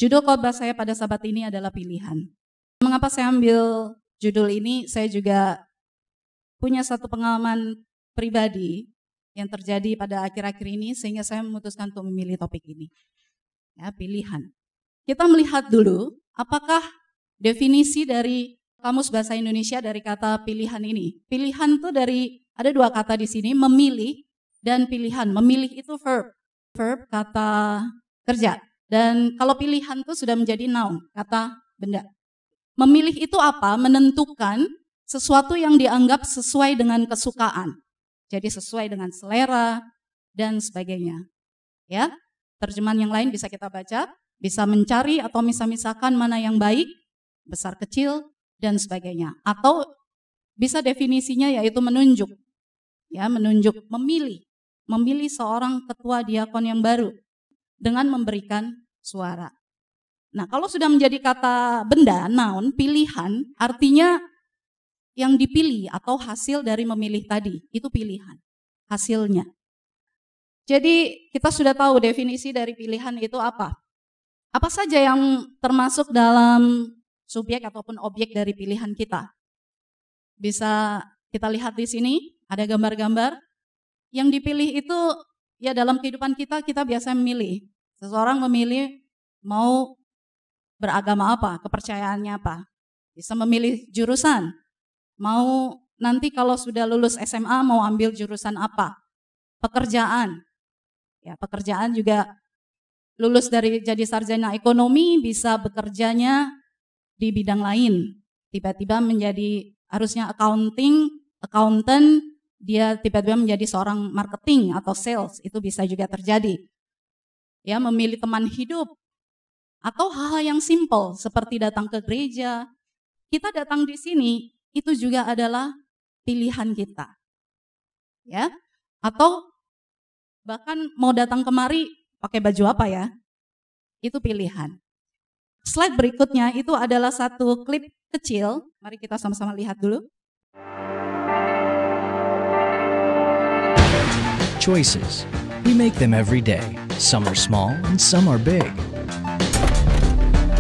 Judul khotbah saya pada Sabat ini adalah pilihan. Mengapa saya ambil judul ini? Saya juga punya satu pengalaman pribadi yang terjadi pada akhir-akhir ini sehingga saya memutuskan untuk memilih topik ini. Ya, pilihan. Kita melihat dulu apakah definisi dari Kamus Bahasa Indonesia dari kata pilihan ini. Pilihan itu ada dua kata di sini, memilih dan pilihan. Memilih itu verb kata kerja. Dan kalau pilihan itu sudah menjadi noun, kata benda. Memilih itu apa? Menentukan sesuatu yang dianggap sesuai dengan kesukaan. Jadi sesuai dengan selera dan sebagainya. Ya, terjemahan yang lain bisa kita baca, bisa mencari atau misah-misahkan mana yang baik, besar kecil dan sebagainya. Atau bisa definisinya yaitu menunjuk. Ya, menunjuk, memilih seorang ketua diakon yang baru dengan memberikan suara. Nah, kalau sudah menjadi kata benda, noun, pilihan, artinya yang dipilih atau hasil dari memilih tadi, itu pilihan, hasilnya. Jadi kita sudah tahu definisi dari pilihan itu apa. Apa saja yang termasuk dalam subjek ataupun objek dari pilihan kita. Bisa kita lihat di sini, ada gambar-gambar. Yang dipilih itu ya dalam kehidupan kita biasa memilih. Seseorang memilih mau beragama apa, kepercayaannya apa. Bisa memilih jurusan. Mau nanti kalau sudah lulus SMA mau ambil jurusan apa? Pekerjaan. Ya, pekerjaan juga lulus dari jadi sarjana ekonomi bisa bekerjanya di bidang lain. Tiba-tiba menjadi harusnya accountant, dia tiba-tiba menjadi seorang marketing atau sales, itu bisa juga terjadi. Ya, memilih teman hidup atau hal-hal yang simple seperti datang ke gereja. Kita datang di sini itu juga adalah pilihan kita. Ya. Atau bahkan mau datang kemari pakai baju apa ya? Itu pilihan. Slide berikutnya itu adalah satu klip kecil. Mari kita sama-sama lihat dulu. Choices. We make them every day. Some are small and some are big.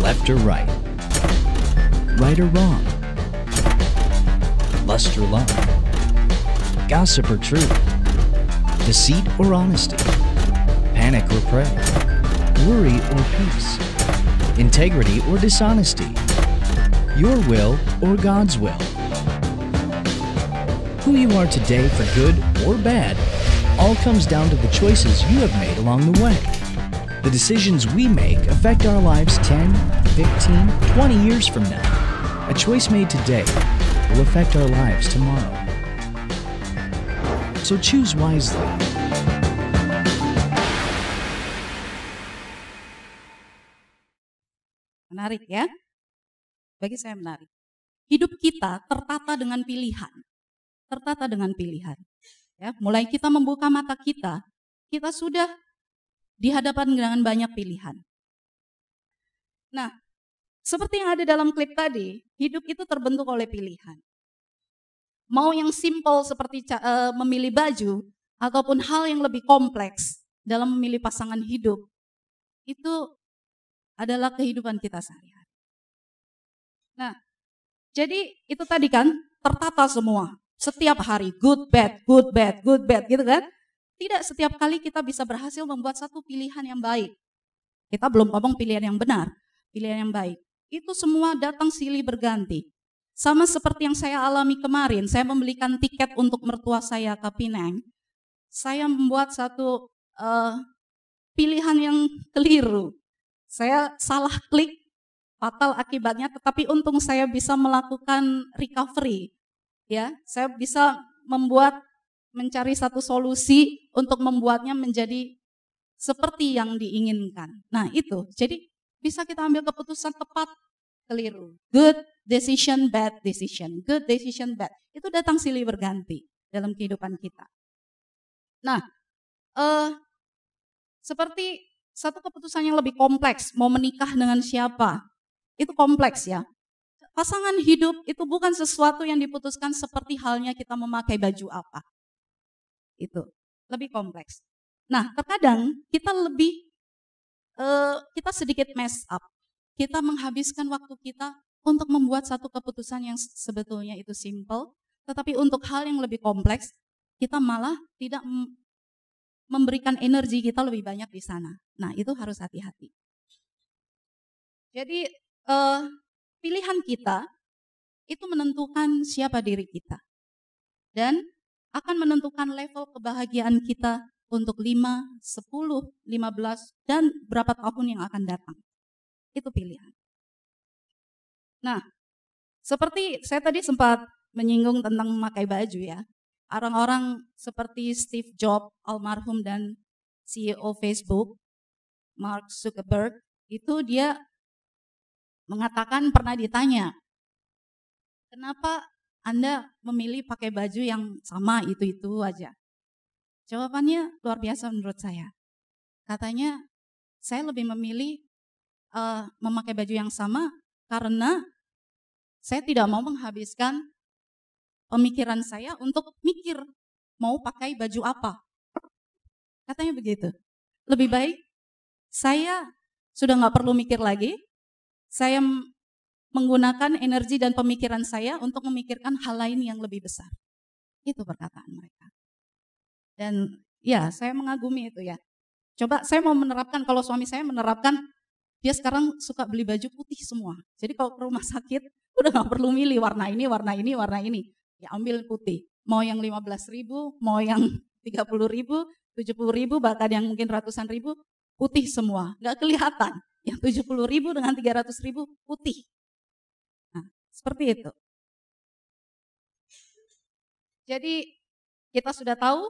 Left or right? Right or wrong? Lust or love? Gossip or truth? Deceit or honesty? Panic or pray? Worry or peace? Integrity or dishonesty? Your will or God's will? Who you are today for good or bad all comes down to the choices you have made along the way. The decisions we make affect our lives 10, 15, 20 years from now. A choice made today will affect our lives tomorrow. So choose wisely. Menarik ya? Bagi saya menarik. Hidup kita tertata dengan pilihan. Tertata dengan pilihan. Ya, mulai kita membuka mata kita sudah dihadapan dengan banyak pilihan. Nah, seperti yang ada dalam klip tadi, hidup itu terbentuk oleh pilihan. Mau yang simple seperti memilih baju, ataupun hal yang lebih kompleks dalam memilih pasangan hidup, itu adalah kehidupan kita sehari-hari. Nah, jadi itu tadi kan tertata semua. Setiap hari, good, bad, good, bad, good, bad, gitu kan. Tidak setiap kali kita bisa berhasil membuat satu pilihan yang baik. Kita belum ngomong pilihan yang benar, pilihan yang baik. Itu semua datang silih berganti. Sama seperti yang saya alami kemarin, saya membelikan tiket untuk mertua saya ke Penang. Saya membuat satu pilihan yang keliru. Saya salah klik, fatal akibatnya, tetapi untung saya bisa melakukan recovery. Ya, saya bisa mencari satu solusi untuk membuatnya menjadi seperti yang diinginkan. Nah itu, jadi bisa kita ambil keputusan tepat, keliru. Good decision, bad decision. Good decision, bad. Itu datang silih berganti dalam kehidupan kita. Nah, seperti satu keputusan yang lebih kompleks, mau menikah dengan siapa, itu kompleks ya. Pasangan hidup itu bukan sesuatu yang diputuskan seperti halnya kita memakai baju apa. Itu lebih kompleks. Nah, terkadang kita lebih kita sedikit mess up. Kita menghabiskan waktu kita untuk membuat satu keputusan yang sebetulnya itu simple, tetapi untuk hal yang lebih kompleks, kita malah tidak memberikan energi kita lebih banyak di sana. Nah, itu harus hati-hati. Jadi, pilihan kita itu menentukan siapa diri kita. Dan akan menentukan level kebahagiaan kita untuk 5, 10, 15, dan berapa tahun yang akan datang. Itu pilihan. Nah, seperti saya tadi sempat menyinggung tentang memakai baju ya. Orang-orang seperti Steve Jobs, almarhum, dan CEO Facebook, Mark Zuckerberg, itu dia mengatakan pernah ditanya, kenapa Anda memilih pakai baju yang sama itu-itu aja? Jawabannya luar biasa menurut saya. Katanya, saya lebih memilih memakai baju yang sama karena saya tidak mau menghabiskan pemikiran saya untuk mikir mau pakai baju apa. Katanya begitu. Lebih baik saya sudah nggak perlu mikir lagi, saya menggunakan energi dan pemikiran saya untuk memikirkan hal lain yang lebih besar. Itu perkataan mereka. Dan ya, saya mengagumi itu ya. Coba saya mau menerapkan, kalau suami saya menerapkan, dia sekarang suka beli baju putih semua. Jadi kalau ke rumah sakit, udah gak perlu milih warna ini, warna ini, warna ini. Ya ambil putih. Mau yang 15.000, mau yang 30.000, 70.000, bahkan yang mungkin ratusan ribu, putih semua. Gak kelihatan. Yang 70.000 dengan 300.000 putih. Nah, seperti itu. Jadi kita sudah tahu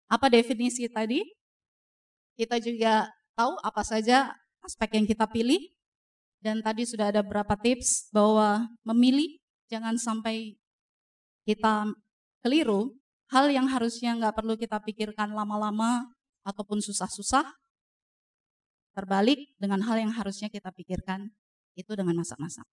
apa definisi tadi, kita juga tahu apa saja aspek yang kita pilih, dan tadi sudah ada beberapa tips bahwa memilih jangan sampai kita keliru, hal yang harusnya nggak perlu kita pikirkan lama-lama ataupun susah-susah, terbalik dengan hal yang harusnya kita pikirkan itu dengan masak-masak.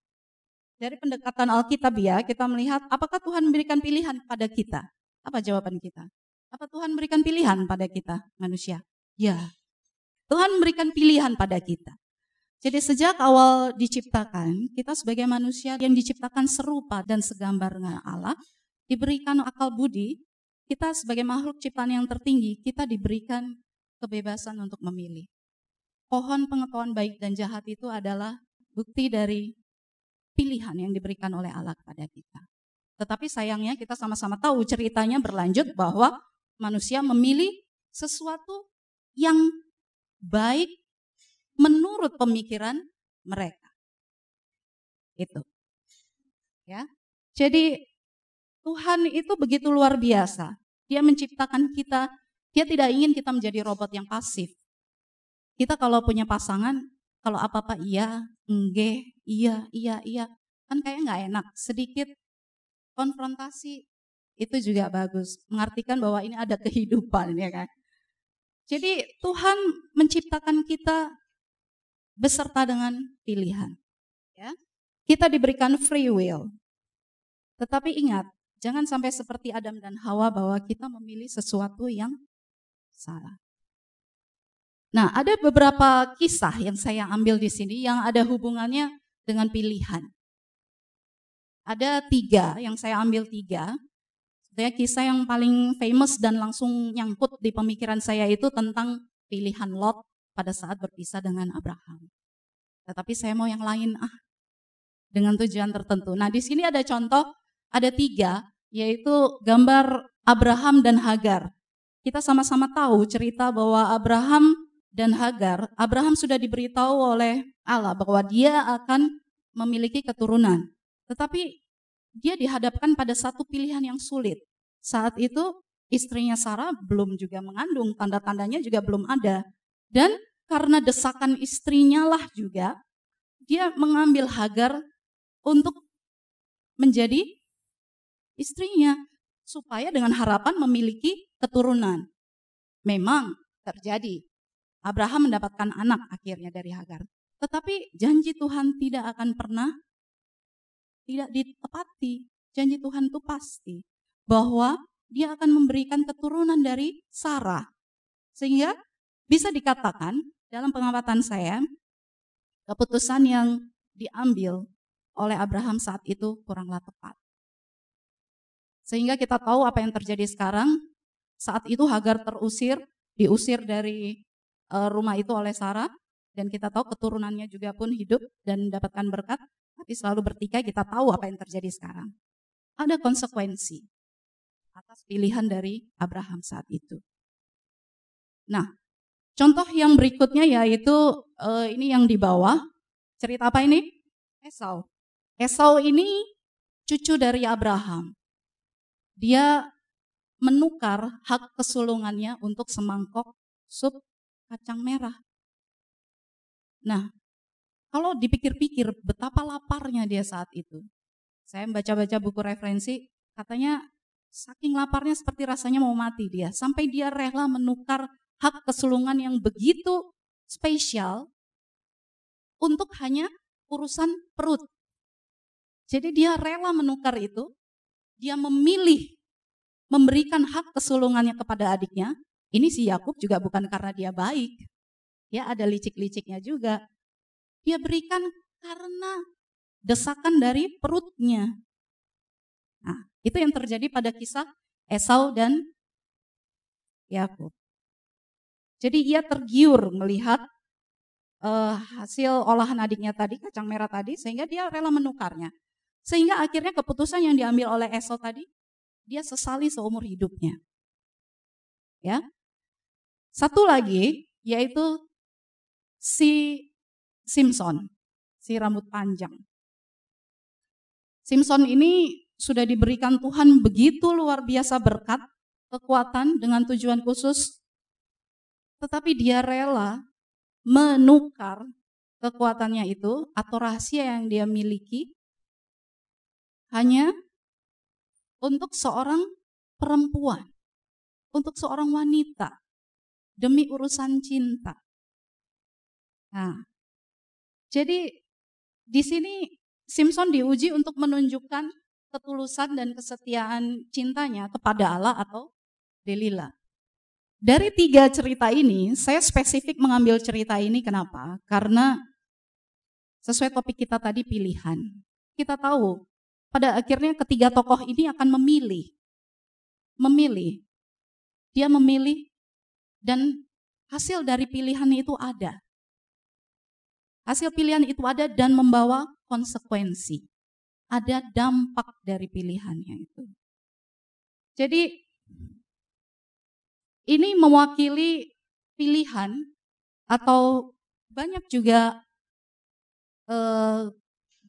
Dari pendekatan Alkitabiah kita melihat apakah Tuhan memberikan pilihan kepada kita? Apa jawaban kita? Apa Tuhan memberikan pilihan pada kita manusia? Ya, Tuhan memberikan pilihan pada kita. Jadi sejak awal diciptakan, kita sebagai manusia yang diciptakan serupa dan segambar dengan Allah, diberikan akal budi, kita sebagai makhluk ciptaan yang tertinggi, kita diberikan kebebasan untuk memilih. Pohon pengetahuan baik dan jahat itu adalah bukti dari pilihan yang diberikan oleh Allah kepada kita. Tetapi sayangnya kita sama-sama tahu ceritanya berlanjut bahwa manusia memilih sesuatu yang baik menurut pemikiran mereka. Itu. Ya. Jadi Tuhan itu begitu luar biasa. Dia menciptakan kita, dia tidak ingin kita menjadi robot yang pasif. Kita kalau punya pasangan, kalau apa-apa iya, enggak, iya, kan kayak nggak enak. Sedikit konfrontasi itu juga bagus, mengartikan bahwa ini ada kehidupan, ya kan. Jadi Tuhan menciptakan kita beserta dengan pilihan. Ya. Kita diberikan free will. Tetapi ingat, jangan sampai seperti Adam dan Hawa bahwa kita memilih sesuatu yang salah. Nah, ada beberapa kisah yang saya ambil di sini yang ada hubungannya dengan pilihan. Ada 3, yang saya ambil 3. Sebenarnya kisah yang paling famous dan langsung nyangkut di pemikiran saya itu tentang pilihan Lot pada saat berpisah dengan Abraham. Tetapi saya mau yang lain dengan tujuan tertentu. Nah, di sini ada contoh, ada 3, yaitu gambar Abraham dan Hagar. Kita sama-sama tahu cerita bahwa Abraham dan Hagar, Abraham sudah diberitahu oleh Allah bahwa dia akan memiliki keturunan. Tetapi dia dihadapkan pada satu pilihan yang sulit. Saat itu istrinya Sarah belum juga mengandung, tanda-tandanya juga belum ada. Dan karena desakan istrinya lah juga, dia mengambil Hagar untuk menjadi istrinya. Supaya dengan harapan memiliki keturunan. Memang terjadi. Abraham mendapatkan anak akhirnya dari Hagar. Tetapi janji Tuhan tidak akan pernah tidak ditepati. Janji Tuhan itu pasti bahwa dia akan memberikan keturunan dari Sarah. Sehingga bisa dikatakan dalam pengamatan saya, keputusan yang diambil oleh Abraham saat itu kuranglah tepat. Sehingga kita tahu apa yang terjadi sekarang. Saat itu Hagar diusir dari rumah itu oleh Sarah, dan kita tahu keturunannya juga pun hidup dan mendapatkan berkat, tapi selalu bertikai. Kita tahu apa yang terjadi sekarang. Ada konsekuensi atas pilihan dari Abraham saat itu. Nah, contoh yang berikutnya yaitu ini yang di bawah. Cerita apa ini? Esau. Esau ini cucu dari Abraham. Dia menukar hak kesulungannya untuk semangkok sup kacang merah. Nah, kalau dipikir-pikir betapa laparnya dia saat itu. Saya membaca-baca buku referensi, katanya saking laparnya seperti rasanya mau mati dia. Sampai dia rela menukar hak kesulungan yang begitu spesial untuk hanya urusan perut. Jadi dia rela menukar itu, dia memilih memberikan hak kesulungannya kepada adiknya. Ini si Yakub juga bukan karena dia baik. Ya, ada licik-liciknya juga. Dia berikan karena desakan dari perutnya. Nah, itu yang terjadi pada kisah Esau dan Yakub. Jadi ia tergiur melihat hasil olahan adiknya tadi, kacang merah tadi, sehingga dia rela menukarnya. Sehingga akhirnya keputusan yang diambil oleh Esau tadi, dia sesali seumur hidupnya. Ya. Satu lagi yaitu si Simson, si rambut panjang. Simson ini sudah diberikan Tuhan begitu luar biasa berkat, kekuatan dengan tujuan khusus, tetapi dia rela menukar kekuatannya itu atau rahasia yang dia miliki hanya untuk seorang perempuan, untuk seorang wanita, demi urusan cinta. Nah, jadi di sini Simson diuji untuk menunjukkan ketulusan dan kesetiaan cintanya kepada Allah atau Delila. Dari 3 cerita ini, saya spesifik mengambil cerita ini kenapa? Karena sesuai topik kita tadi, pilihan. Kita tahu pada akhirnya ketiga tokoh ini akan memilih. Dia memilih dan hasil dari pilihan itu ada. Hasil pilihan itu ada dan membawa konsekuensi. Ada dampak dari pilihannya itu. Jadi ini mewakili pilihan atau banyak juga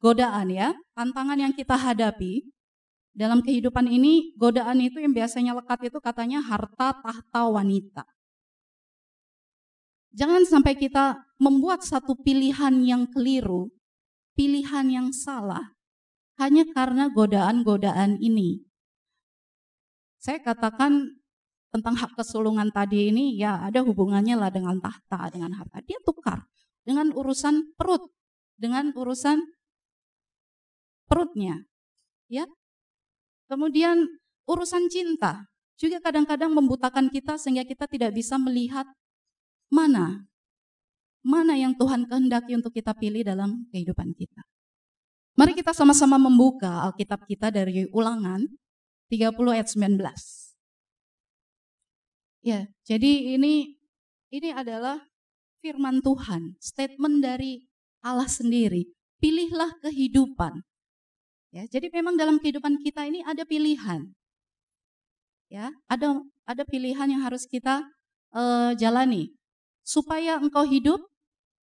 godaan ya, tantangan yang kita hadapi dalam kehidupan ini. Godaan itu yang biasanya lekat itu katanya harta, tahta, wanita. Jangan sampai kita membuat satu pilihan yang keliru, pilihan yang salah, hanya karena godaan-godaan ini. Saya katakan tentang hak kesulungan tadi ini, ya ada hubungannya lah dengan tahta, dengan harta. Dia tukar dengan urusan perut, dengan urusan perutnya, ya. Kemudian urusan cinta juga kadang-kadang membutakan kita sehingga kita tidak bisa melihat mana yang Tuhan kehendaki untuk kita pilih dalam kehidupan kita. Mari kita sama-sama membuka Alkitab kita dari Ulangan 30 ayat 19. Ya, jadi ini adalah firman Tuhan, statement dari Allah sendiri. Pilihlah kehidupan. Ya, jadi memang dalam kehidupan kita ini ada pilihan. Ya, ada pilihan yang harus kita jalani supaya engkau hidup,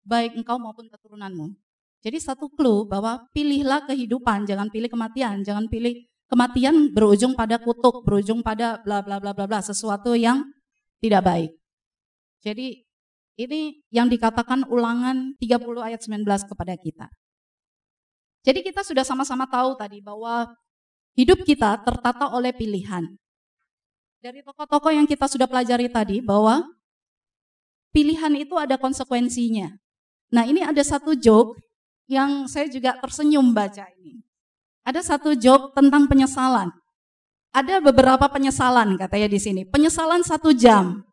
baik engkau maupun keturunanmu. Jadi satu clue bahwa pilihlah kehidupan, jangan pilih kematian, jangan pilih kematian berujung pada kutuk, berujung pada bla bla bla bla bla, sesuatu yang tidak baik. Jadi ini yang dikatakan Ulangan 30 ayat 19 kepada kita. Jadi kita sudah sama-sama tahu tadi bahwa hidup kita tertata oleh pilihan. Dari tokoh-tokoh yang kita sudah pelajari tadi bahwa pilihan itu ada konsekuensinya. Nah, ini ada satu joke yang saya juga tersenyum baca ini. Ada satu joke tentang penyesalan. Ada beberapa penyesalan katanya di sini. Penyesalan 1 jam,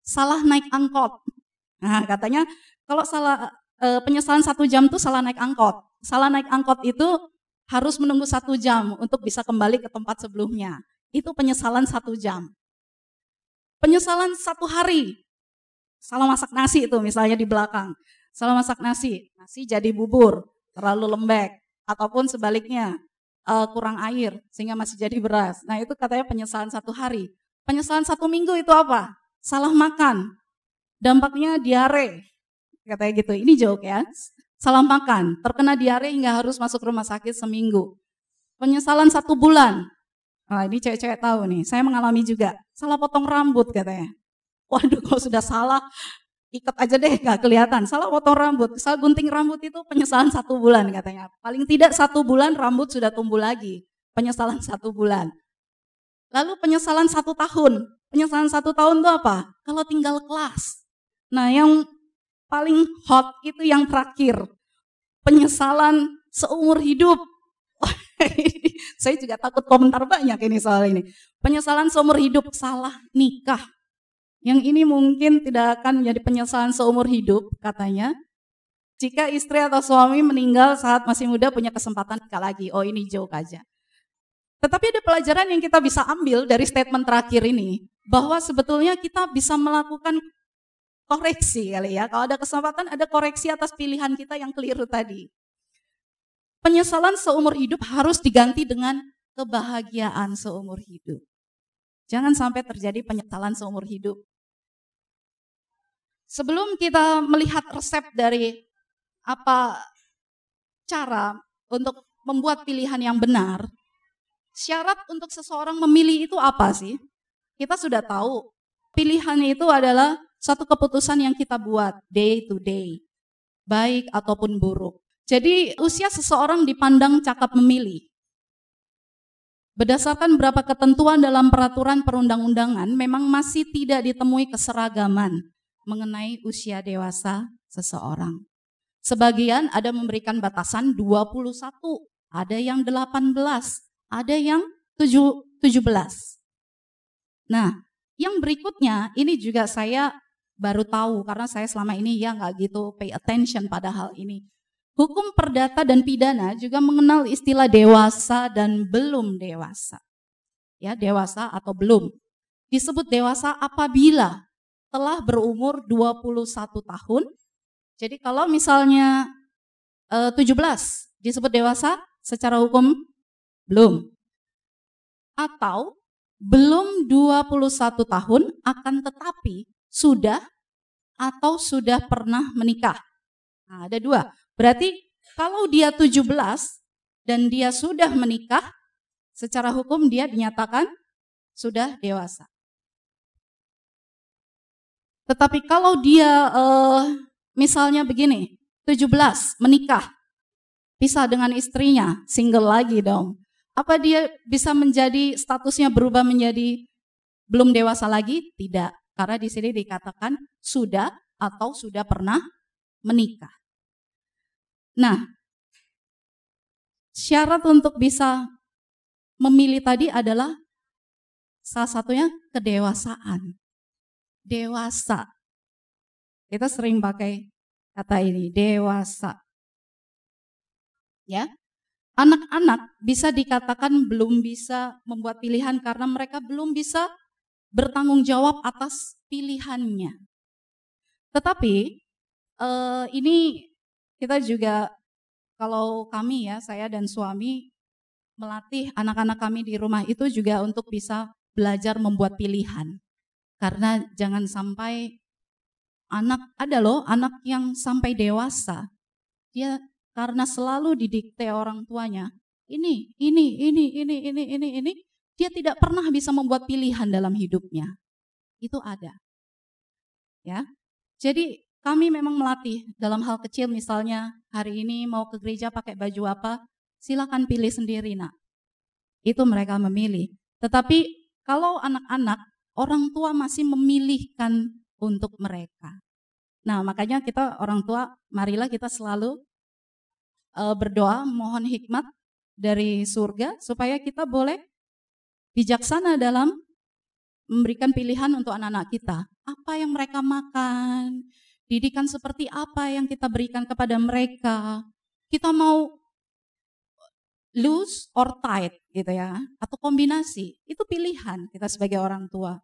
salah naik angkot. Nah, katanya Kalau penyesalan 1 jam tuh salah naik angkot. Salah naik angkot itu harus menunggu 1 jam untuk bisa kembali ke tempat sebelumnya. Itu penyesalan 1 jam. Penyesalan 1 hari, salah masak nasi itu misalnya di belakang. Salah masak nasi jadi bubur, terlalu lembek. Ataupun sebaliknya, kurang air sehingga masih jadi beras. Nah itu katanya penyesalan 1 hari. Penyesalan 1 minggu itu apa? Salah makan, dampaknya diare. Katanya gitu, ini joke ya. Salah makan, terkena diare hingga harus masuk rumah sakit seminggu. Penyesalan 1 bulan. Nah ini cewek-cewek tahu nih, saya mengalami juga. Salah potong rambut katanya. Waduh kalau sudah salah, ikat aja deh gak kelihatan. Salah potong rambut, salah gunting rambut itu penyesalan 1 bulan katanya. Paling tidak 1 bulan rambut sudah tumbuh lagi. Penyesalan 1 bulan. Lalu penyesalan 1 tahun. Penyesalan 1 tahun itu apa? Kalau tinggal kelas. Nah yang paling hot itu yang terakhir. Penyesalan seumur hidup. Saya juga takut komentar banyak ini soal ini. Penyesalan seumur hidup, salah nikah. Yang ini mungkin tidak akan menjadi penyesalan seumur hidup katanya. Jika istri atau suami meninggal saat masih muda punya kesempatan nikah lagi. Oh ini joke aja. Tetapi ada pelajaran yang kita bisa ambil dari statement terakhir ini. Bahwa sebetulnya kita bisa melakukan koreksi kali ya. Kalau ada kesempatan ada koreksi atas pilihan kita yang keliru tadi. Penyesalan seumur hidup harus diganti dengan kebahagiaan seumur hidup. Jangan sampai terjadi penyesalan seumur hidup. Sebelum kita melihat resep dari apa cara untuk membuat pilihan yang benar, syarat untuk seseorang memilih itu apa sih? Kita sudah tahu, pilihan itu adalah satu keputusan yang kita buat day to day, baik ataupun buruk. Jadi usia seseorang dipandang cakap memilih. Berdasarkan beberapa ketentuan dalam peraturan perundang-undangan, memang masih tidak ditemui keseragaman mengenai usia dewasa seseorang. Sebagian ada memberikan batasan 21, ada yang 18, ada yang 17. Nah, yang berikutnya ini juga saya baru tahu karena saya selama ini ya nggak gitu pay attention pada hal ini. Hukum perdata dan pidana juga mengenal istilah dewasa dan belum dewasa. Ya, dewasa atau belum. Disebut dewasa apabila telah berumur 21 tahun. Jadi kalau misalnya 17 disebut dewasa, secara hukum belum. Atau belum 21 tahun akan tetapi sudah atau sudah pernah menikah. Nah, ada 2. Berarti kalau dia 17 dan dia sudah menikah, secara hukum dia dinyatakan sudah dewasa. Tetapi kalau dia misalnya begini, 17 menikah, pisah dengan istrinya, single lagi dong. Apa dia bisa menjadi statusnya berubah menjadi belum dewasa lagi? Tidak, karena di sini dikatakan sudah atau sudah pernah menikah. Nah, syarat untuk bisa memilih tadi adalah salah satunya kedewasaan. Dewasa. Kita sering pakai kata ini, dewasa. Ya. Anak-anak bisa dikatakan belum bisa membuat pilihan karena mereka belum bisa bertanggung jawab atas pilihannya. Tetapi ini kita juga, kalau kami ya, saya dan suami melatih anak-anak kami di rumah itu juga untuk bisa belajar membuat pilihan. Karena jangan sampai ada loh anak yang sampai dewasa, dia karena selalu didikte orang tuanya, ini, dia tidak pernah bisa membuat pilihan dalam hidupnya. Itu ada. Ya. Jadi kami memang melatih dalam hal kecil, misalnya hari ini mau ke gereja pakai baju apa, silakan pilih sendiri nak. Itu mereka memilih. Tetapi kalau anak-anak, orang tua masih memilihkan untuk mereka. Nah makanya kita orang tua, marilah kita selalu berdoa, mohon hikmat dari surga supaya kita boleh bijaksana dalam memberikan pilihan untuk anak-anak kita. Apa yang mereka makan, Didikan seperti apa yang kita berikan kepada mereka? Kita mau loose or tight gitu ya, atau kombinasi. Itu pilihan kita sebagai orang tua.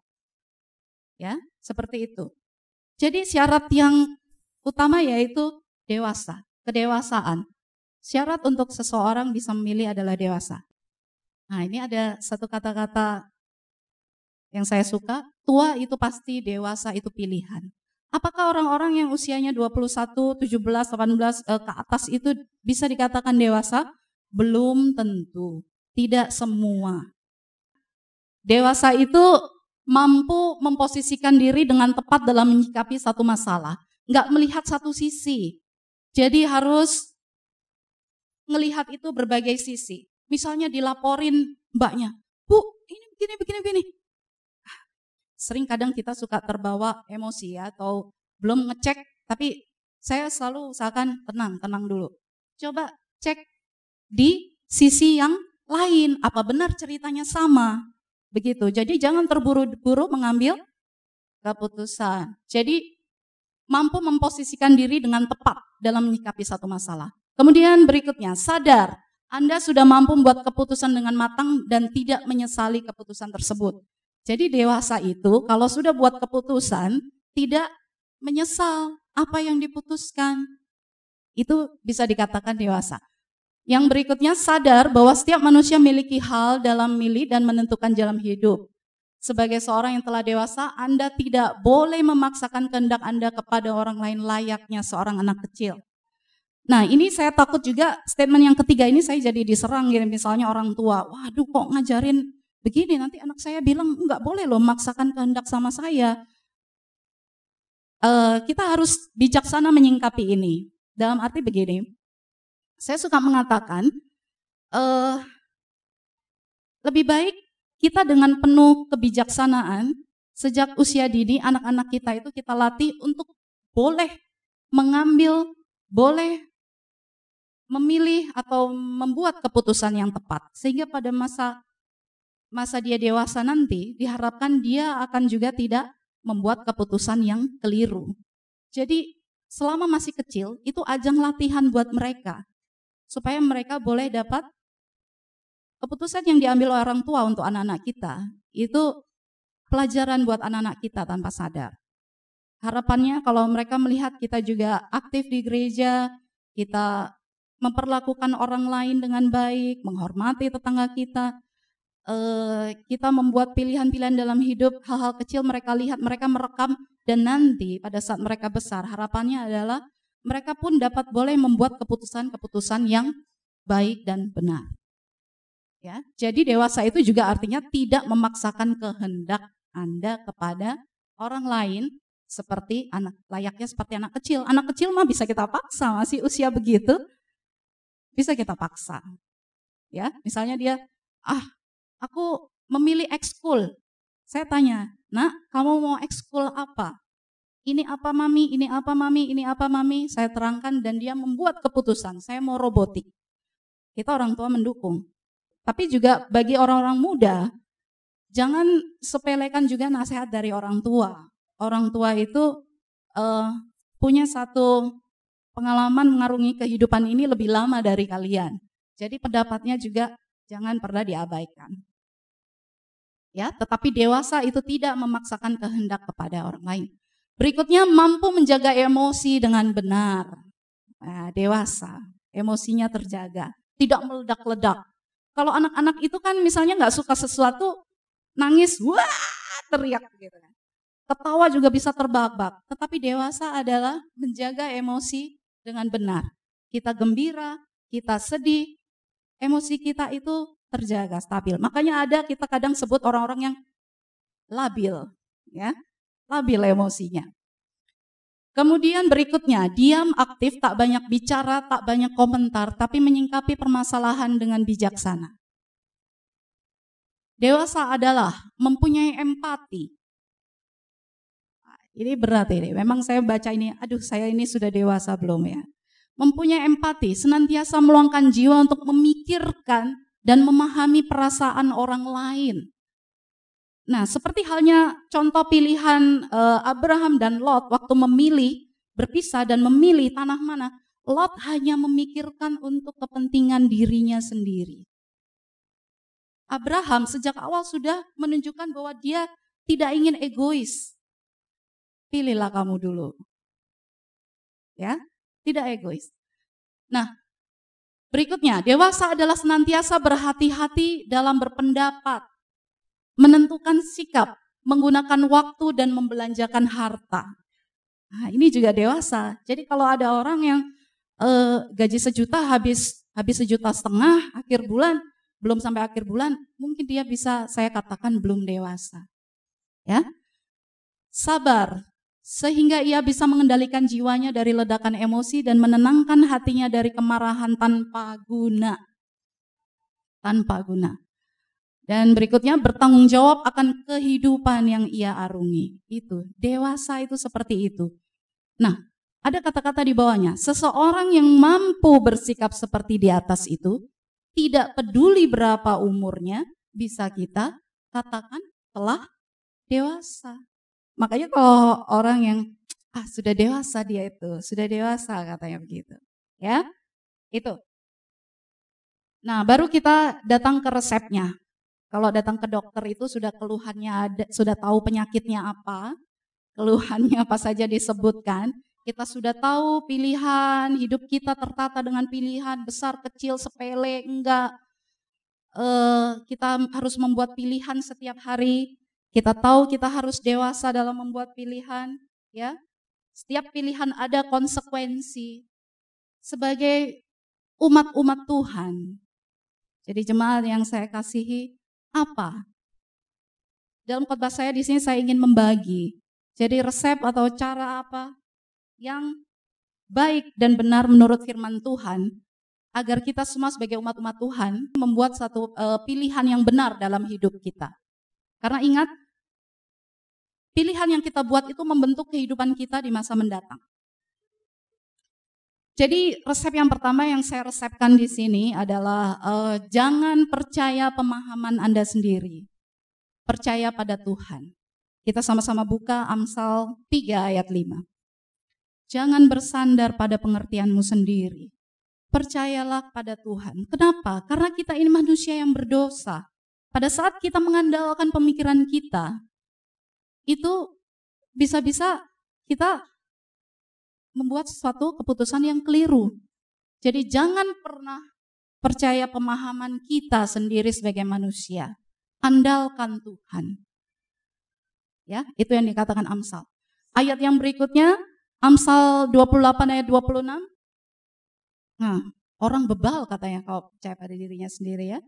Ya, seperti itu. Jadi syarat yang utama yaitu dewasa, kedewasaan. Syarat untuk seseorang bisa memilih adalah dewasa. Nah, ini ada satu kata-kata yang saya suka, tua itu pasti, dewasa itu pilihan. Apakah orang-orang yang usianya 21, 17, 18 ke atas itu bisa dikatakan dewasa? Belum tentu, tidak semua. Dewasa itu mampu memposisikan diri dengan tepat dalam menyikapi satu masalah. Nggak melihat satu sisi. Jadi harus melihat itu berbagai sisi. Misalnya dilaporin mbaknya, Bu, ini begini. Sering kadang kita suka terbawa emosi ya, atau belum ngecek, tapi saya selalu usahakan tenang dulu. Coba cek di sisi yang lain, apa benar ceritanya sama. Begitu, jadi jangan terburu-buru mengambil keputusan. Jadi mampu memposisikan diri dengan tepat dalam menyikapi satu masalah. Kemudian berikutnya, sadar Anda sudah mampu membuat keputusan dengan matang dan tidak menyesali keputusan tersebut. Jadi dewasa itu kalau sudah buat keputusan tidak menyesal apa yang diputuskan. Itu bisa dikatakan dewasa. Yang berikutnya, sadar bahwa setiap manusia memiliki hal dalam memilih dan menentukan jalan hidup. Sebagai seorang yang telah dewasa, Anda tidak boleh memaksakan kehendak Anda kepada orang lain layaknya seorang anak kecil. Nah, ini saya takut juga statement yang ketiga ini saya jadi diserang gitu, misalnya orang tua, waduh kok ngajarin begini, nanti anak saya bilang enggak boleh loh memaksakan kehendak sama saya. Kita harus bijaksana menyingkapi ini. Dalam arti begini, saya suka mengatakan lebih baik kita dengan penuh kebijaksanaan sejak usia dini anak-anak kita itu kita latih untuk boleh mengambil, boleh memilih atau membuat keputusan yang tepat. Sehingga pada masa dia dewasa nanti diharapkan dia akan juga tidak membuat keputusan yang keliru. Jadi selama masih kecil itu ajang latihan buat mereka supaya mereka boleh dapat keputusan yang diambil oleh orang tua untuk anak-anak kita. Itu pelajaran buat anak-anak kita tanpa sadar. Harapannya kalau mereka melihat kita juga aktif di gereja, kita memperlakukan orang lain dengan baik, menghormati tetangga kita, kita membuat pilihan-pilihan dalam hidup, hal-hal kecil mereka lihat, mereka merekam, dan nanti pada saat mereka besar, harapannya adalah mereka pun dapat boleh membuat keputusan-keputusan yang baik dan benar. Ya, jadi dewasa itu juga artinya tidak memaksakan kehendak Anda kepada orang lain seperti layaknya seperti anak kecil. Anak kecil mah bisa kita paksa, masih usia begitu bisa kita paksa. Ya, misalnya dia, aku memilih ekskul. Saya tanya, Nak, kamu mau ekskul apa? Ini apa mami, ini apa mami, ini apa mami. Saya terangkan dan dia membuat keputusan, saya mau robotik. Kita orang tua mendukung. Tapi juga bagi orang-orang muda, jangan sepelekan juga nasihat dari orang tua. Orang tua itu punya satu pengalaman mengarungi kehidupan ini lebih lama dari kalian. Jadi pendapatnya juga jangan pernah diabaikan. Ya, tetapi dewasa itu tidak memaksakan kehendak kepada orang lain. Berikutnya, mampu menjaga emosi dengan benar. Nah, dewasa, emosinya terjaga, tidak meledak-ledak. Kalau anak-anak itu kan misalnya nggak suka sesuatu, nangis, wah, teriak gitu kan. Ketawa juga bisa terbak-bak. Tetapi dewasa adalah menjaga emosi dengan benar. Kita gembira, kita sedih, emosi kita itu terjaga stabil. Makanya ada kita kadang sebut orang-orang yang labil, ya, labil emosinya. Kemudian berikutnya, diam, aktif, tak banyak bicara, tak banyak komentar, tapi menyingkapi permasalahan dengan bijaksana. Dewasa adalah mempunyai empati. Ini berat ini, memang saya baca ini, aduh saya ini sudah dewasa belum ya. Mempunyai empati, senantiasa meluangkan jiwa untuk memikirkan dan memahami perasaan orang lain. Nah, seperti halnya contoh pilihan Abraham dan Lot waktu memilih berpisah dan memilih tanah mana, Lot hanya memikirkan untuk kepentingan dirinya sendiri. Abraham sejak awal sudah menunjukkan bahwa dia tidak ingin egois. Pilihlah kamu dulu. Ya, tidak egois. Nah, berikutnya, dewasa adalah senantiasa berhati-hati dalam berpendapat, menentukan sikap, menggunakan waktu dan membelanjakan harta. Nah, ini juga dewasa. Jadi kalau ada orang yang gaji 1 juta habis 1,5 juta, akhir bulan, belum sampai akhir bulan, mungkin dia bisa saya katakan belum dewasa. Ya. Sabar, sehingga ia bisa mengendalikan jiwanya dari ledakan emosi dan menenangkan hatinya dari kemarahan tanpa guna. Tanpa guna. Dan berikutnya bertanggung jawab akan kehidupan yang ia arungi. Itu, dewasa itu seperti itu. Nah, ada kata-kata di bawahnya, seseorang yang mampu bersikap seperti di atas itu, tidak peduli berapa umurnya, bisa kita katakan telah dewasa. Makanya kalau orang yang sudah dewasa dia itu, sudah dewasa katanya begitu. Ya, itu. Nah, baru kita datang ke resepnya. Kalau datang ke dokter itu sudah keluhannya ada, sudah tahu penyakitnya apa, keluhannya apa saja disebutkan. Kita sudah tahu pilihan, hidup kita tertata dengan pilihan besar, kecil, sepele, enggak. Kita harus membuat pilihan setiap hari. Kita tahu kita harus dewasa dalam membuat pilihan. Ya, setiap pilihan ada konsekuensi. Sebagai umat-umat Tuhan, jadi jemaat yang saya kasihi, apa? Dalam khotbah saya di sini saya ingin membagi. Jadi resep atau cara apa yang baik dan benar menurut firman Tuhan, agar kita semua sebagai umat-umat Tuhan membuat satu pilihan yang benar dalam hidup kita. Karena ingat, pilihan yang kita buat itu membentuk kehidupan kita di masa mendatang. Jadi resep yang pertama yang saya resepkan di sini adalah jangan percaya pemahaman Anda sendiri. Percaya pada Tuhan. Kita sama-sama buka Amsal 3 ayat 5. Jangan bersandar pada pengertianmu sendiri. Percayalah pada Tuhan. Kenapa? Karena kita ini manusia yang berdosa. Pada saat kita mengandalkan pemikiran kita, itu bisa-bisa kita membuat suatu keputusan yang keliru. Jadi jangan pernah percaya pemahaman kita sendiri sebagai manusia. Andalkan Tuhan. Ya, itu yang dikatakan Amsal. Ayat yang berikutnya, Amsal 28 ayat 26. Nah, orang bebal katanya kalau percaya pada dirinya sendiri ya.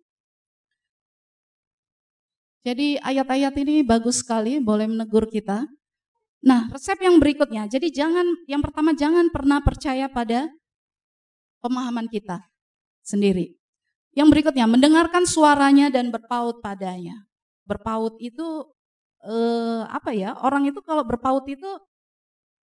Jadi ayat-ayat ini bagus sekali, boleh menegur kita. Nah, resep yang berikutnya, jadi yang pertama jangan pernah percaya pada pemahaman kita sendiri. Yang berikutnya, mendengarkan suaranya dan berpaut padanya. Berpaut itu orang itu kalau berpaut itu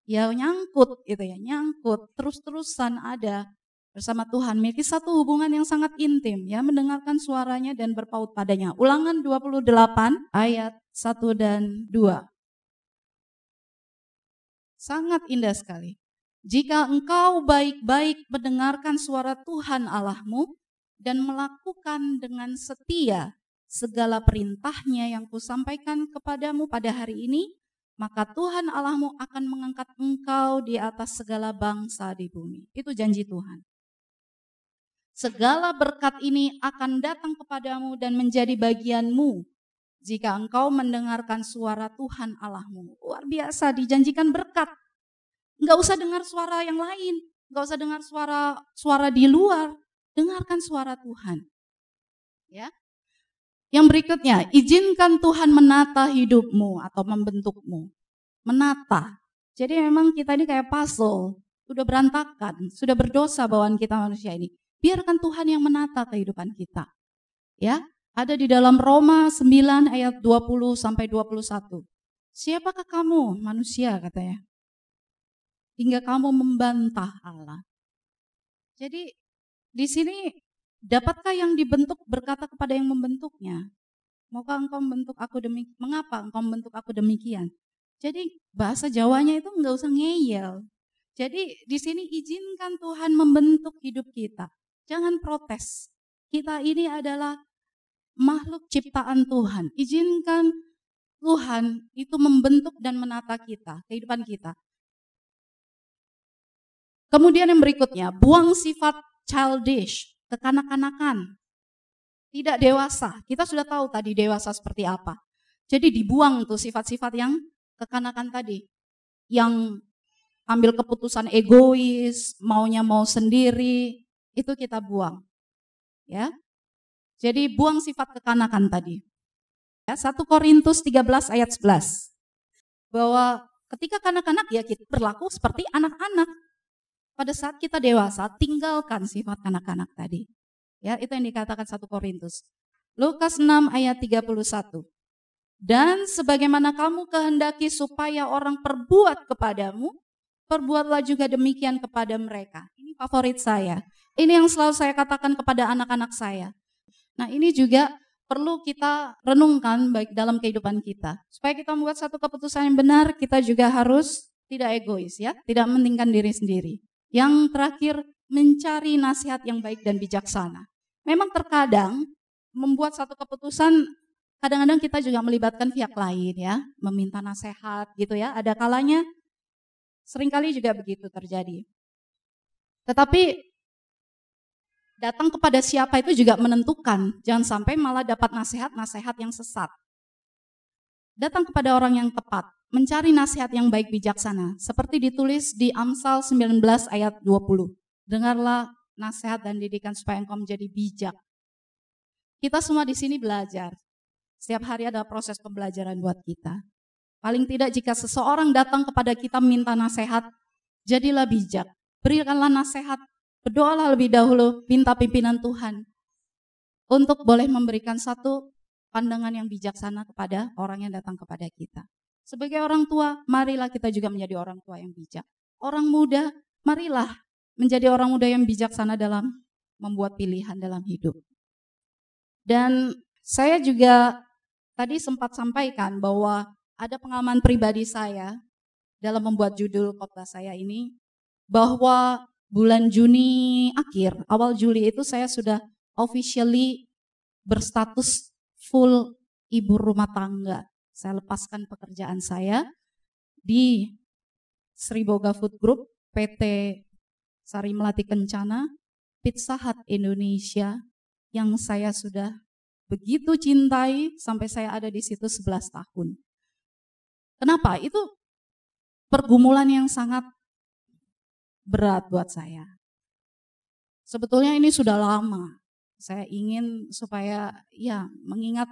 ya nyangkut gitu ya, nyangkut terus-terusan ada bersama Tuhan, memiliki satu hubungan yang sangat intim ya, mendengarkan suaranya dan berpaut padanya. Ulangan 28 ayat 1 dan 2. Sangat indah sekali. Jika engkau baik-baik mendengarkan suara Tuhan Allahmu dan melakukan dengan setia segala perintahnya yang kusampaikan kepadamu pada hari ini, maka Tuhan Allahmu akan mengangkat engkau di atas segala bangsa di bumi. Itu janji Tuhan. Segala berkat ini akan datang kepadamu dan menjadi bagianmu jika engkau mendengarkan suara Tuhan Allahmu. Luar biasa, dijanjikan berkat. Enggak usah dengar suara yang lain, enggak usah dengar suara di luar, dengarkan suara Tuhan. Ya. Yang berikutnya, izinkan Tuhan menata hidupmu atau membentukmu. Menata. Jadi memang kita ini kayak puzzle, sudah berantakan, sudah berdosa bawaan kita manusia ini. Biarkan Tuhan yang menata kehidupan kita. Ya, ada di dalam Roma 9 ayat 20 sampai 21. Siapakah kamu manusia katanya? Hingga kamu membantah Allah. Jadi di sini dapatkah yang dibentuk berkata kepada yang membentuknya, maukah engkau membentuk aku demikian? Mengapa engkau membentuk aku demikian? Jadi bahasa Jawanya itu enggak usah ngeyel. Jadi di sini izinkan Tuhan membentuk hidup kita. Jangan protes. Kita ini adalah makhluk ciptaan Tuhan. Izinkan Tuhan itu membentuk dan menata kita, kehidupan kita. Kemudian yang berikutnya, buang sifat childish, kekanak-kanakan. Tidak dewasa. Kita sudah tahu tadi dewasa seperti apa. Jadi dibuang tuh sifat-sifat yang kekanakan tadi. Yang ambil keputusan egois, maunya mau sendiri, itu kita buang. Ya. Jadi buang sifat kekanakan tadi. Ya, 1 Korintus 13 ayat 11. Bahwa ketika kanak-kanak ya kita berlaku seperti anak-anak. Pada saat kita dewasa, tinggalkan sifat kanak-kanak tadi. Ya, itu yang dikatakan 1 Korintus. Lukas 6 ayat 31. Dan sebagaimana kamu kehendaki supaya orang perbuat kepadamu, perbuatlah juga demikian kepada mereka. Ini favorit saya. Ini yang selalu saya katakan kepada anak-anak saya. Nah, ini juga perlu kita renungkan baik dalam kehidupan kita. Supaya kita membuat satu keputusan yang benar, kita juga harus tidak egois ya, tidak mementingkan diri sendiri. Yang terakhir, mencari nasihat yang baik dan bijaksana. Memang terkadang membuat satu keputusan, kadang-kadang kita juga melibatkan pihak lain ya, meminta nasihat gitu ya. Ada kalanya seringkali juga begitu terjadi. Tetapi datang kepada siapa itu juga menentukan, jangan sampai malah dapat nasihat-nasihat yang sesat. Datang kepada orang yang tepat, mencari nasihat yang baik bijaksana, seperti ditulis di Amsal 19 ayat 20. Dengarlah nasihat dan didikan supaya engkau menjadi bijak. Kita semua di sini belajar. Setiap hari ada proses pembelajaran buat kita. Paling tidak jika seseorang datang kepada kita minta nasihat, jadilah bijak. Berikanlah nasihat, berdoalah lebih dahulu, minta pimpinan Tuhan. Untuk boleh memberikan satu pandangan yang bijaksana kepada orang yang datang kepada kita. Sebagai orang tua, marilah kita juga menjadi orang tua yang bijak. Orang muda, marilah menjadi orang muda yang bijaksana dalam membuat pilihan dalam hidup. Dan saya juga tadi sempat sampaikan bahwa ada pengalaman pribadi saya dalam membuat judul khotbah saya ini, bahwa bulan Juni akhir, awal Juli itu saya sudah officially berstatus full ibu rumah tangga. Saya lepaskan pekerjaan saya di Sri Boga Food Group, PT Sari Melati Kencana, Pizza Hut Indonesia, yang saya sudah begitu cintai sampai saya ada di situ 11 tahun. Kenapa? Itu pergumulan yang sangat berat buat saya. Sebetulnya ini sudah lama. Saya ingin supaya ya mengingat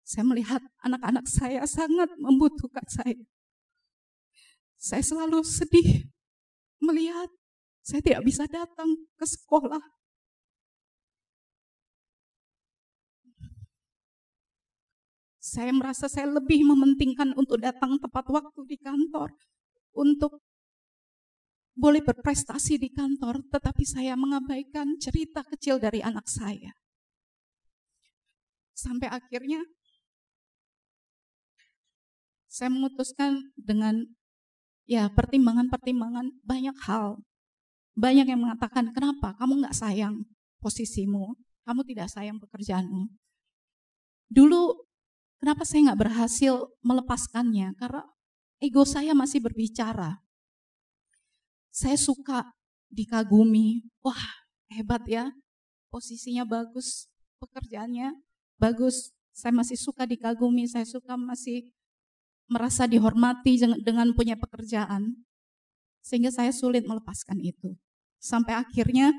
saya melihat anak-anak saya sangat membutuhkan saya. Saya selalu sedih melihat saya tidak bisa datang ke sekolah. Saya merasa saya lebih mementingkan untuk datang tepat waktu di kantor, untuk boleh berprestasi di kantor, tetapi saya mengabaikan cerita kecil dari anak saya. Sampai akhirnya saya memutuskan dengan ya pertimbangan-pertimbangan banyak hal. Banyak yang mengatakan, kenapa kamu gak sayang posisimu, kamu tidak sayang pekerjaanmu. Dulu kenapa saya gak berhasil melepaskannya, karena ego saya masih berbicara. Saya suka dikagumi, wah hebat ya, posisinya bagus, pekerjaannya bagus. Saya masih suka dikagumi, saya suka masih merasa dihormati dengan punya pekerjaan. Sehingga saya sulit melepaskan itu. Sampai akhirnya,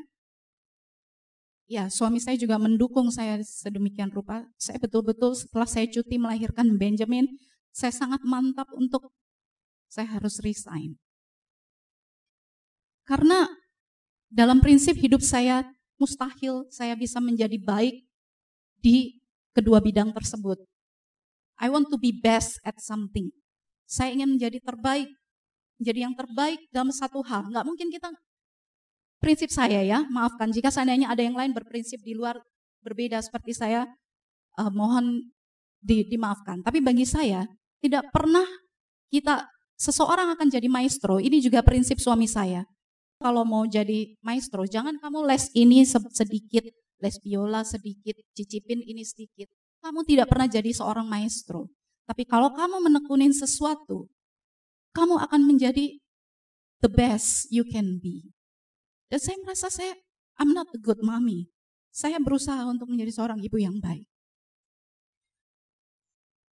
ya suami saya juga mendukung saya sedemikian rupa. Saya betul-betul setelah saya cuti melahirkan Benjamin, saya sangat mantap untuk saya harus resign. Karena dalam prinsip hidup saya, mustahil saya bisa menjadi baik di kedua bidang tersebut. I want to be best at something. Saya ingin menjadi terbaik, menjadi yang terbaik dalam satu hal. Nggak mungkin kita, prinsip saya ya, maafkan jika seandainya ada yang lain berprinsip di luar berbeda seperti saya, mohon dimaafkan. Tapi bagi saya, tidak pernah kita seseorang akan jadi maestro, ini juga prinsip suami saya. Kalau mau jadi maestro, jangan kamu les ini sedikit, les biola sedikit, cicipin ini sedikit. Kamu tidak pernah jadi seorang maestro. Tapi kalau kamu menekunin sesuatu, kamu akan menjadi the best you can be. Dan saya merasa I'm not a good mommy. Saya berusaha untuk menjadi seorang ibu yang baik.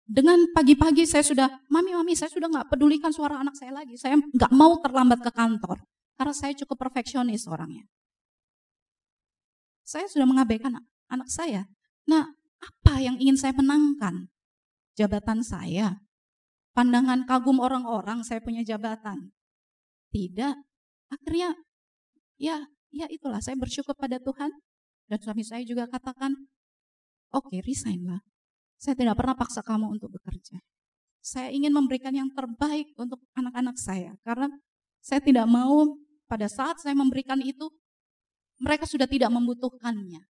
Dengan pagi-pagi saya sudah, mami saya sudah gak pedulikan suara anak saya lagi. Saya gak mau terlambat ke kantor. Karena saya cukup perfeksionis orangnya. Saya sudah mengabaikan anak saya. Nah, apa yang ingin saya menangkan? Jabatan saya. Pandangan kagum orang-orang saya punya jabatan. Tidak. Akhirnya, ya itulah, saya bersyukur pada Tuhan. Dan suami saya juga katakan, oke, resign lah. Saya tidak pernah paksa kamu untuk bekerja. Saya ingin memberikan yang terbaik untuk anak-anak saya. Karena saya tidak mau pada saat saya memberikan itu, mereka sudah tidak membutuhkannya.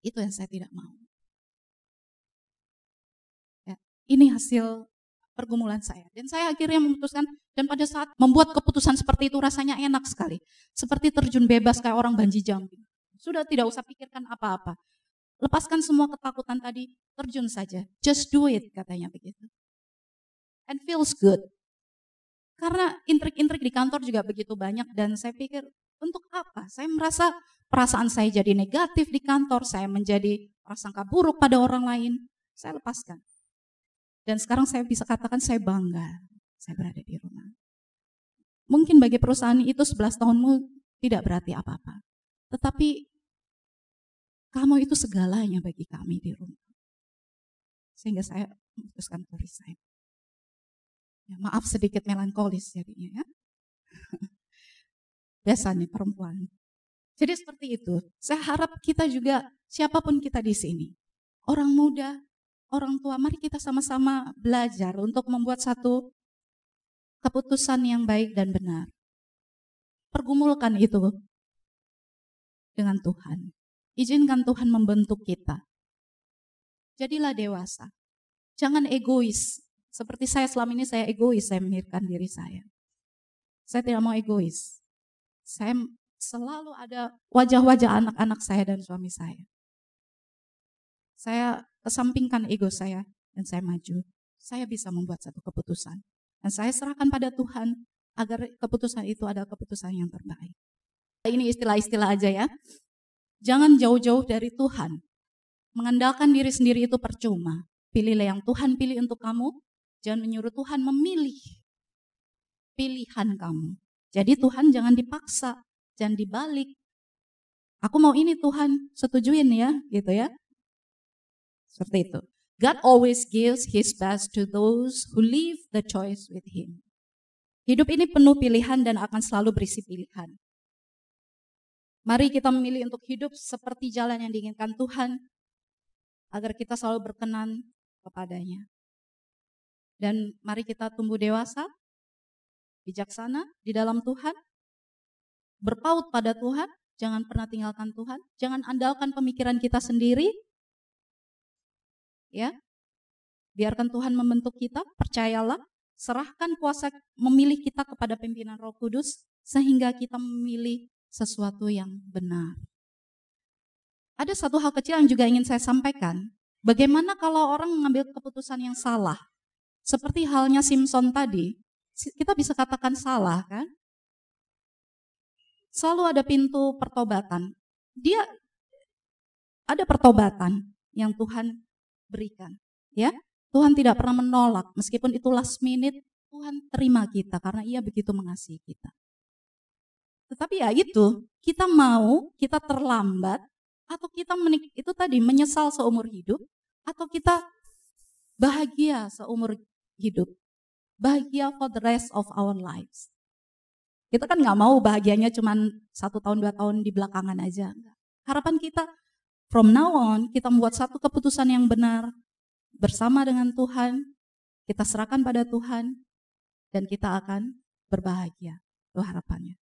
Itu yang saya tidak mau. Ya, ini hasil pergumulan saya. Dan saya akhirnya memutuskan, dan pada saat membuat keputusan seperti itu rasanya enak sekali. Seperti terjun bebas kayak orang bungee jumping. Sudah tidak usah pikirkan apa-apa. Lepaskan semua ketakutan tadi, terjun saja. Just do it, katanya begitu. And feels good. Karena intrik-intrik di kantor juga begitu banyak dan saya pikir, untuk apa? Saya merasa perasaan saya jadi negatif di kantor, saya menjadi prasangka buruk pada orang lain. Saya lepaskan. Dan sekarang saya bisa katakan saya bangga, saya berada di rumah. Mungkin bagi perusahaan itu 11 tahunmu tidak berarti apa-apa. Tetapi kamu itu segalanya bagi kami di rumah. Sehingga saya memutuskan untuk resign. Ya, maaf sedikit melankolis jadinya ya. Biasa nih perempuan. Jadi seperti itu. Saya harap kita juga, siapapun kita di sini. Orang muda, orang tua, mari kita sama-sama belajar untuk membuat satu keputusan yang baik dan benar. Pergumulkan itu dengan Tuhan. Izinkan Tuhan membentuk kita. Jadilah dewasa. Jangan egois. Seperti saya selama ini saya egois, saya memikirkan diri saya. Saya tidak mau egois. Saya selalu ada wajah-wajah anak-anak saya dan suami saya. Saya kesampingkan ego saya dan saya maju. Saya bisa membuat satu keputusan. Dan saya serahkan pada Tuhan agar keputusan itu adalah keputusan yang terbaik. Ini istilah-istilah aja ya. Jangan jauh-jauh dari Tuhan. Mengandalkan diri sendiri itu percuma. Pilihlah yang Tuhan pilih untuk kamu. Jangan menyuruh Tuhan memilih pilihan kamu. Jadi Tuhan jangan dipaksa, jangan dibalik. Aku mau ini Tuhan, setujuin ya, gitu ya. Seperti itu. God always gives His best to those who leave the choice with Him. Hidup ini penuh pilihan dan akan selalu berisi pilihan. Mari kita memilih untuk hidup seperti jalan yang diinginkan Tuhan, agar kita selalu berkenan kepadanya. Dan mari kita tumbuh dewasa, bijaksana di dalam Tuhan, berpaut pada Tuhan, jangan pernah tinggalkan Tuhan, jangan andalkan pemikiran kita sendiri, ya. Biarkan Tuhan membentuk kita, percayalah, serahkan kuasa memilih kita kepada pimpinan Roh Kudus, sehingga kita memilih sesuatu yang benar. Ada satu hal kecil yang juga ingin saya sampaikan. Bagaimana kalau orang mengambil keputusan yang salah? Seperti halnya Simpson tadi, kita bisa katakan salah kan? Selalu ada pintu pertobatan. Dia ada pertobatan yang Tuhan berikan, ya. Tuhan tidak pernah menolak, meskipun itu last minute, Tuhan terima kita karena Ia begitu mengasihi kita. Tetapi ya itu, kita mau, kita terlambat, atau kita itu tadi menyesal seumur hidup, atau kita bahagia seumur hidup. Bahagia for the rest of our lives. Kita kan gak mau bahagianya cuma 1 tahun, 2 tahun di belakangan aja. Harapan kita, from now on, kita membuat satu keputusan yang benar, bersama dengan Tuhan, kita serahkan pada Tuhan, dan kita akan berbahagia. Itu harapannya.